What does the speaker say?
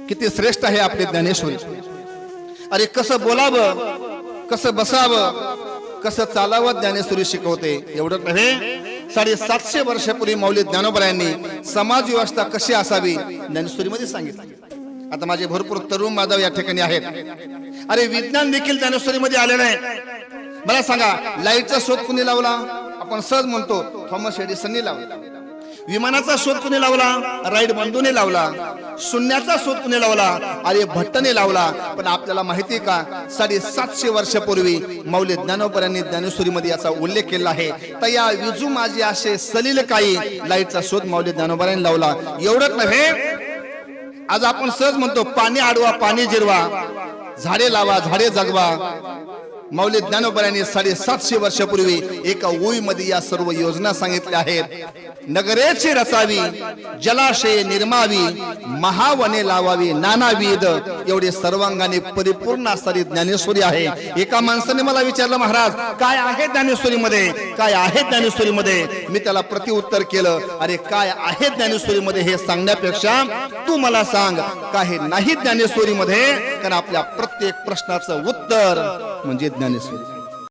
किती श्रेष्ठ आहे आपले ज्ञानेश्वरी। अरे कसं बोलावं, कसं बसावं, कसं चालावं ज्ञानेश्वरी शिकवते। एवढं नव्हे, 750 वर्षापूर्वी मौली ज्ञानोबरायांनी समाज व्यवस्था कशी असावी ज्ञानेश्वरी मध्ये सांगितलं। आता माझे भरपूर तरुण माधव या ठिकाणी आहेत। अरे विज्ञान देखील ज्ञानेश्वरी मध्ये आलेलं आहे। मला सांगा, लाईटचा शोध कुणी लावला? आपण सहज म्हणतो थॉमस एडिसनने लावला। विमानाचा शोध कुणी लावला? राईट बंधूने लावला। शून्याचा शोध कुणी लावला? आर्यभट्टने लावला। पण आपल्याला माहिती का, 750 वर्षापूर्वी मौली ज्ञानोबरांनी ज्ञानेश्वरी मध्ये याचा उल्लेख केला आहे। तर या विजू माझे असे सलील काही लाईटचा शोध मौली ज्ञानोबरांनी लावला। एवढंच नव्हे, आज आपण सहज म्हणतो पाणी अडवा, पाणी जिरवा, झाडे लावा, झाडे जगवा। मौली ज्ञानोबरांनी 750 वर्षापूर्वी एका ओळीमध्ये या सर्व योजना सांगितल्या आहेत। नगरेची रचावी, जलाशय निर्मावी, महावने लावावी, नानाविध, एवढे सर्वांगाने परिपूर्ण असणारी ज्ञानेश्वरी आहे। एका माणसाने मला विचारलं, महाराज काय आहे ज्ञानेश्वरी मध्ये, काय आहे ज्ञानेश्वरी मध्ये? मी त्याला प्रतिउत्तर केलं, अरे काय आहे ज्ञानेश्वरी मध्ये हे सांगण्यापेक्षा तू मला सांग काय नाही ज्ञानेश्वरी मध्ये, कारण आपल्या प्रत्येक प्रश्नाचं उत्तर म्हणजे ज्ञानेश्वरी।